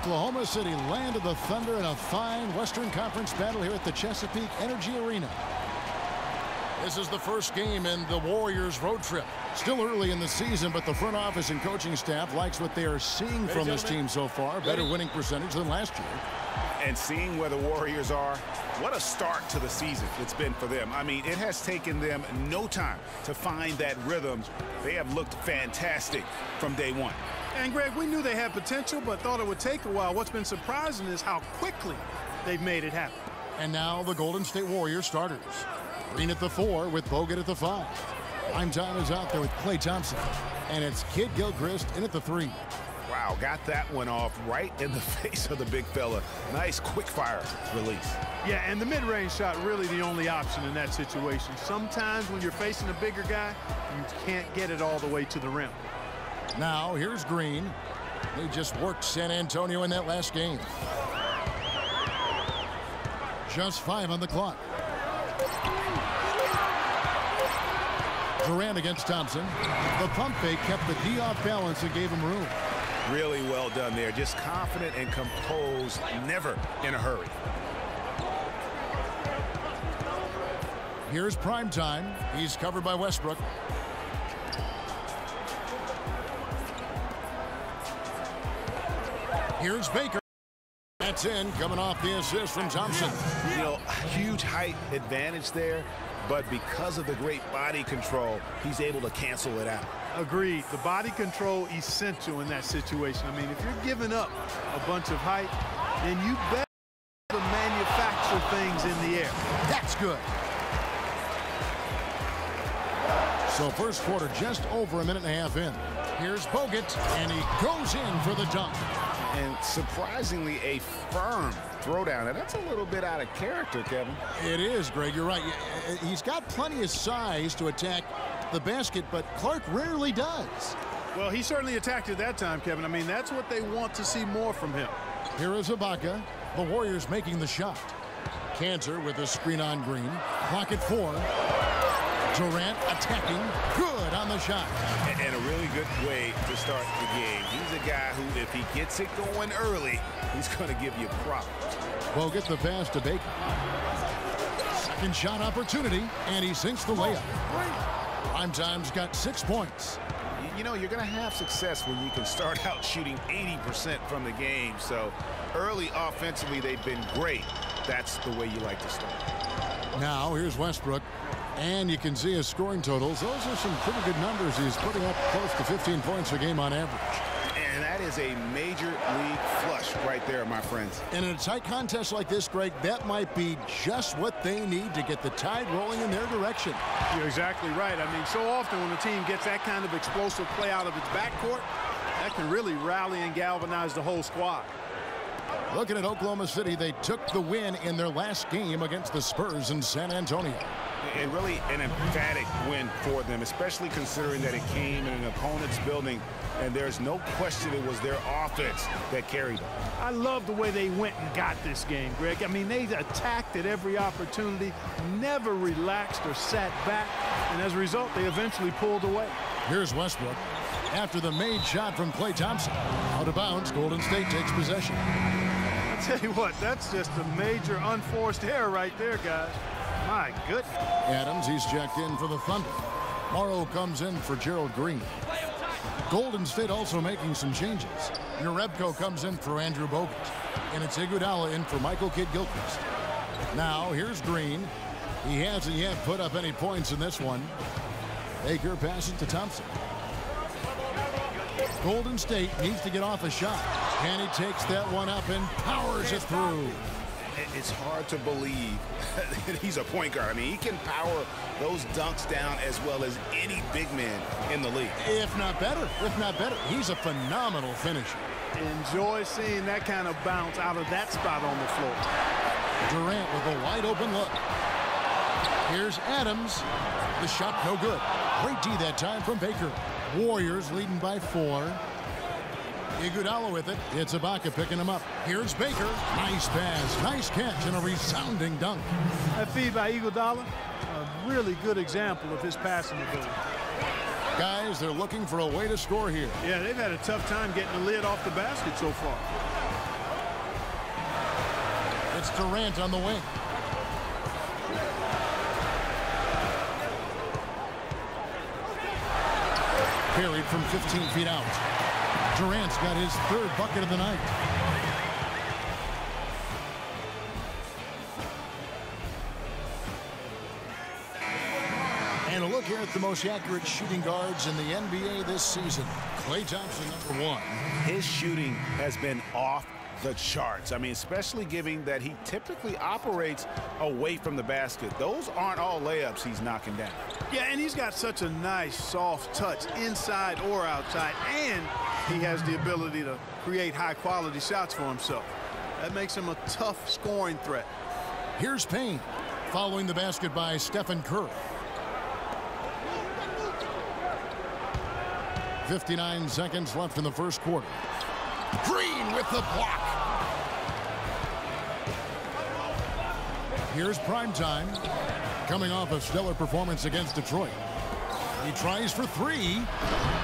Oklahoma City landed the Thunder in a fine Western Conference battle here at the Chesapeake Energy Arena. This is the first game in the Warriors road trip. Still early in the season, but the front office and coaching staff likes what they are seeing from this team so far. Better winning percentage than last year. And seeing where the Warriors are, what a start to the season it's been for them. I mean, it has taken them no time to find that rhythm. They have looked fantastic from day one. And, Greg, we knew they had potential, but thought it would take a while. What's been surprising is how quickly they've made it happen. And now the Golden State Warriors starters. Green at the 4 with Bogut at the 5. Prime time is out there with Klay Thompson. And it's Kid Gilchrist in at the 3. Wow, got that one off right in the face of the big fella. Nice quick fire release. Yeah, and the mid-range shot really the only option in that situation. Sometimes when you're facing a bigger guy, you can't get it all the way to the rim. Now here's Green. They just worked San Antonio in that last game. Just 5 on the clock. Durant against Thompson. The pump fake kept the D off balance and gave him room. Really well done there. Just confident and composed, never in a hurry. Here's prime time. He's covered by Westbrook. Here's Baker. That's in, coming off the assist from Thompson. You know, huge height advantage there, but because of the great body control, he's able to cancel it out. Agreed. The body control essential in that situation. I mean, if you're giving up a bunch of height, then you better manufacture things in the air. That's good. So first quarter just over a minute and a half in. Here's Bogut, and he goes in for the dunk. And surprisingly, a firm throwdown. And that's a little bit out of character, Kevin. It is, Greg. You're right. He's got plenty of size to attack the basket, but Clark rarely does. Well, he certainly attacked it that time, Kevin. I mean, that's what they want to see more from him. Here is Ibaka. The Warriors making the shot. Cantor with a screen on Green. Clock at 4. Durant attacking. Good on the shot. And a really good way to start the game. He's a guy who, if he gets it going early, he's going to give you problems. Bogut the pass to Baker. Second shot opportunity, and he sinks the layup. Primetime's got 6 points. You know, you're going to have success when you can start out shooting 80% from the game. So early offensively, they've been great. That's the way you like to start. Now here's Westbrook. And you can see his scoring totals. Those are some pretty good numbers. He's putting up close to 15 points a game on average. And that is a major league flush right there, my friends. And in a tight contest like this, Greg, that might be just what they need to get the tide rolling in their direction. You're exactly right. I mean, so often when a team gets that kind of explosive play out of its backcourt, that can really rally and galvanize the whole squad. Looking at Oklahoma City, they took the win in their last game against the Spurs in San Antonio. And really an emphatic win for them, especially considering that it came in an opponent's building, and there's no question it was their offense that carried them. I love the way they went and got this game, Greg. I mean, they attacked at every opportunity, never relaxed or sat back, and as a result, they eventually pulled away. Here's Westbrook. After the made shot from Klay Thompson. Out of bounds, Golden State takes possession. I'll tell you what, that's just a major unforced error right there, guys. My goodness. Adams, he's checked in for the Thunder. Morrow comes in for Gerald Green. Golden State also making some changes. Jerebko comes in for Andrew Bogut. And it's Iguodala in for Michael Kidd-Gilchrist. Now, here's Green. He hasn't yet put up any points in this one. Baker passes to Thompson. Golden State needs to get off a shot. And he takes that one up and powers it through. It's hard to believe that he's a point guard. I mean, he can power those dunks down as well as any big man in the league. If not better, he's a phenomenal finisher. Enjoy seeing that kind of bounce out of that spot on the floor. Durant with a wide open look. Here's Adams. The shot no good. Great D that time from Baker. Warriors leading by 4. Iguodala with it. It's Ibaka picking him up. Here's Baker. Nice pass, nice catch, and a resounding dunk. That feed by Iguodala, a really good example of his passing ability. Guys, they're looking for a way to score here. Yeah, they've had a tough time getting the lid off the basket so far. It's Durant on the wing. Carried from 15 feet out. Durant's got his third bucket of the night. And a look here at the most accurate shooting guards in the NBA this season. Klay Thompson, #1. His shooting has been off the charts. I mean, especially given that he typically operates away from the basket. Those aren't all layups he's knocking down. Yeah, and he's got such a nice, soft touch inside or outside, and he has the ability to create high-quality shots for himself. That makes him a tough scoring threat. Here's Payne, following the basket by Stephen Curry. 59 seconds left in the first quarter. Green with the block. Here's prime time, coming off a stellar performance against Detroit. He tries for three.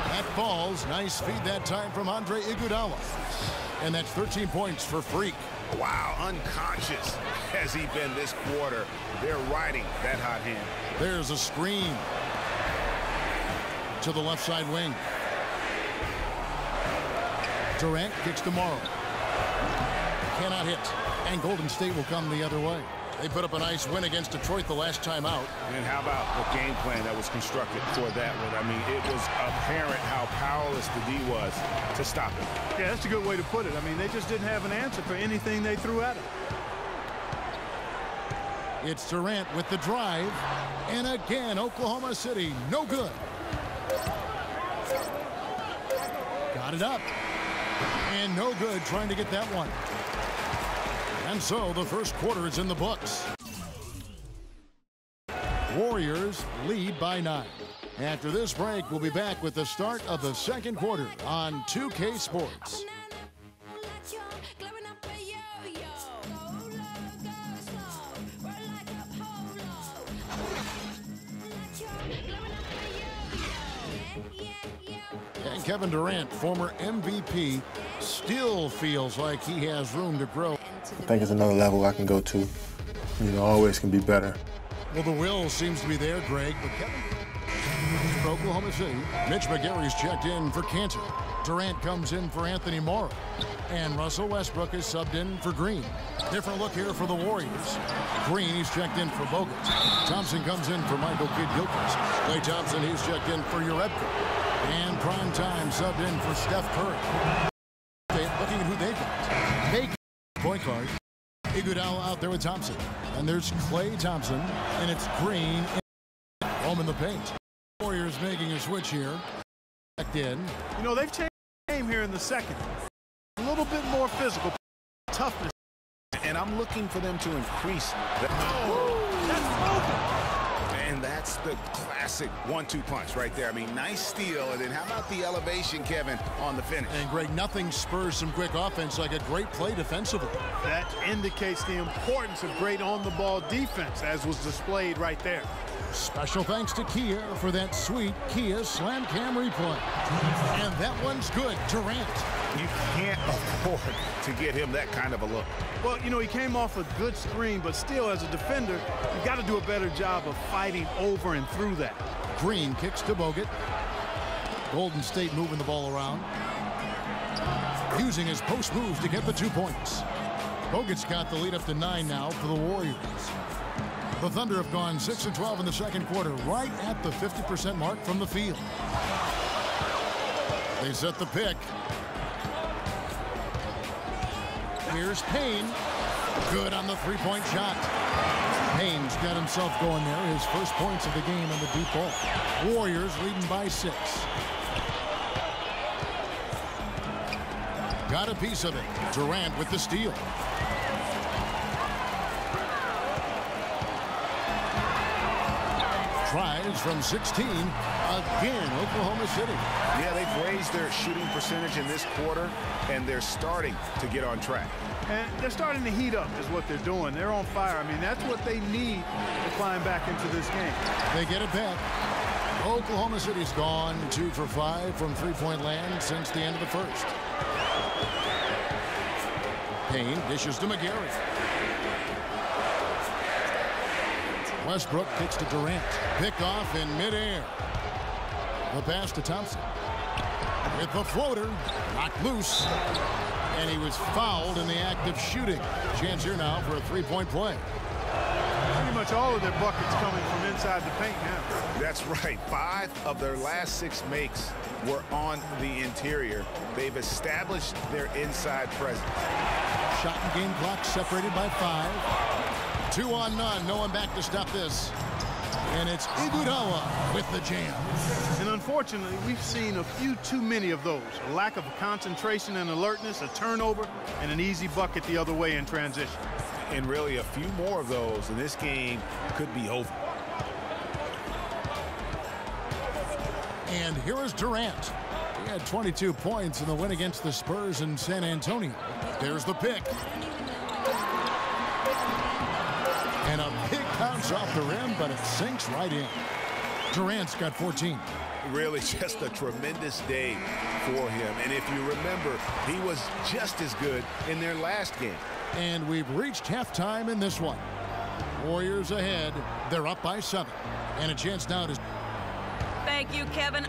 That falls. Nice feed that time from Andre Iguodala. And that's 13 points for Freak. Wow, unconscious has he been this quarter. They're riding that hot hand. There's a screen to the left side wing. Durant kicks to Morrow. Cannot hit. And Golden State will come the other way. They put up a nice win against Detroit the last time out. And how about the game plan that was constructed for that one? I mean, it was apparent how powerless the D was to stop it. Yeah, that's a good way to put it. I mean, they just didn't have an answer for anything they threw at him. It's Durant with the drive. And again, Oklahoma City, no good. Got it up. And no good trying to get that one. And so the first quarter is in the books. Warriors lead by 9. After this break, we'll be back with the start of the second quarter on 2K Sports. And Kevin Durant, former MVP, still feels like he has room to grow. I think it's another level I can go to. You know, always can be better. Well, the will seems to be there, Greg, but Kevin for Oklahoma City. Mitch McGary's checked in for Cantor. Durant comes in for Anthony Morrow. And Russell Westbrook is subbed in for Green. Different look here for the Warriors. Green, he's checked in for Bogut. Thompson comes in for Michael Kidd-Gilchrist. Klay Thompson, he's checked in for Urebka. And prime time subbed in for Steph Curry. Looking at who they got. They point guard. Iguodala out there with Thompson. And there's Klay Thompson. And it's Green home in the paint. Warriors making a switch here. Back in. You know, they've changed the game here in the second. A little bit more physical. Toughness. And I'm looking for them to increase that. Oh, that's open. And that's the classic 1-2 punch right there. I mean, nice steal. And then how about the elevation, Kevin, on the finish? And Greg, nothing spurs some quick offense like a great play defensively. That indicates the importance of great on-the-ball defense, as was displayed right there. Special thanks to Kia for that sweet Kia Slam Cam replay. And that one's good. Durant. You can't afford to get him that kind of a look. Well, you know, he came off a good screen, but still, as a defender, you got to do a better job of fighting over and through that. Green kicks to Bogut. Golden State moving the ball around. Using his post moves to get the 2 points. Bogut's got the lead up to 9 now for the Warriors. The Thunder have gone 6 of 12 in the second quarter, right at the 50% mark from the field. They set the pick. Here's Payne. Good on the three-point shot. Payne's got himself going there. His first points of the game on the deep ball. Warriors leading by 6. Got a piece of it. Durant with the steal. Tries from 16. Again, Oklahoma City. Yeah, they've raised their shooting percentage in this quarter, and they're starting to get on track. And they're starting to heat up is what they're doing. They're on fire. I mean, that's what they need to climb back into this game. They get it back. Oklahoma City's gone 2 for 5 from three-point land since the end of the first. Payne dishes to McGarry. Westbrook kicks to Durant. Pick off in midair. The pass to Thompson. With the floater, knocked loose. And he was fouled in the act of shooting. Chance here now for a three-point play. Pretty much all of their buckets coming from inside the paint now. That's right. 5 of their last 6 makes were on the interior. They've established their inside presence. Shot and game clock separated by 5. 2 on none. No one back to stop this. And it's Iguodala with the jam. And unfortunately, we've seen a few too many of those. A lack of concentration and alertness, a turnover, and an easy bucket the other way in transition. And really a few more of those, and this game could be over. And here is Durant. He had 22 points in the win against the Spurs in San Antonio. There's the pick. And a big bounce off the rim, but it sinks right in. Durant's got 14. Really just a tremendous day for him. And if you remember, he was just as good in their last game. And we've reached halftime in this one. Warriors ahead. They're up by 7. And a chance now to... Thank you, Kevin.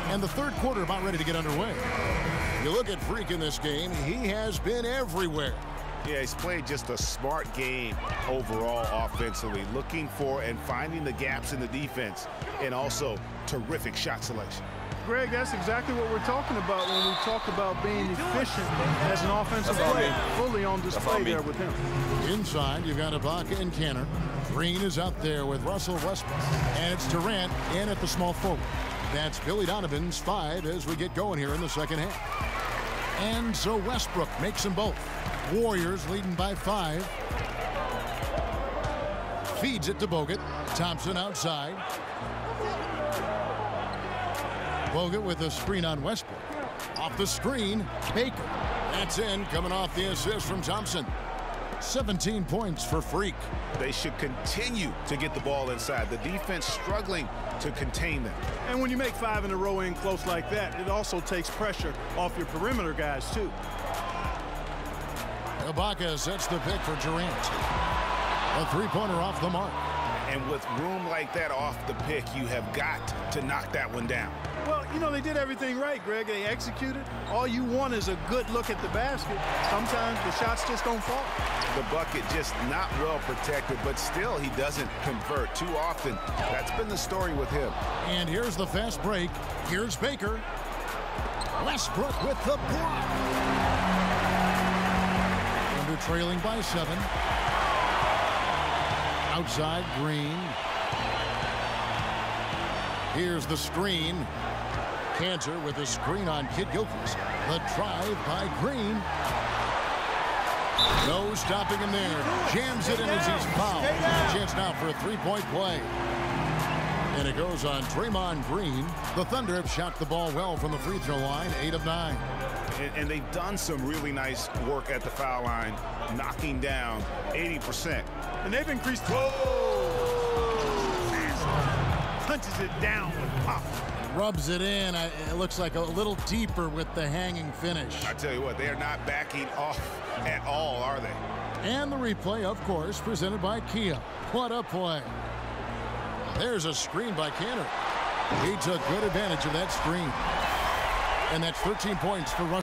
And the third quarter about ready to get underway. You look at Freak in this game, he has been everywhere. Yeah, he's played just a smart game overall offensively, looking for and finding the gaps in the defense, and also terrific shot selection. Greg, that's exactly what we're talking about when we talk about being efficient as an offensive player. Fully on display there with him. Inside, you've got Ibaka and Canner. Green is out there with Russell Westbrook. And it's Durant in at the small forward. That's Billy Donovan's 5 as we get going here in the second half. And so Westbrook makes them both. Warriors leading by 5. Feeds it to Bogut. Thompson outside. Bogut with a screen on Westbrook. Off the screen, Baker. That's in, coming off the assist from Thompson. 17 points for Freak. They should continue to get the ball inside. The defense struggling to contain them. And when you make 5 in a row in close like that, it also takes pressure off your perimeter guys, too. Ibaka sets the pick for Durant. A three-pointer off the mark. And with room like that off the pick, you have got to knock that one down. Well, you know, they did everything right, Greg. They executed. All you want is a good look at the basket. Sometimes the shots just don't fall. The bucket just not well protected, but still he doesn't convert too often. That's been the story with him. And here's the fast break. Here's Baker. Westbrook with the block. Under trailing by 7. Outside, Green. Here's the screen. Cantor with a screen on Kid Gilchrist. The drive by Green. No stopping him there. Jams it in as he's fouled. Chance now for a three-point play. And it goes on Draymond Green. The Thunder have shot the ball well from the free throw line, 8 of 9. And they've done some really nice work at the foul line, knocking down 80%. And they've increased. Whoa! Punches it down with pop. Rubs it in. It looks like a little deeper with the hanging finish. I tell you what, they are not backing off at all, are they? And the replay, of course, presented by Kia. What a play. There's a screen by Cantor. He took good advantage of that screen. And that's 13 points for Russell.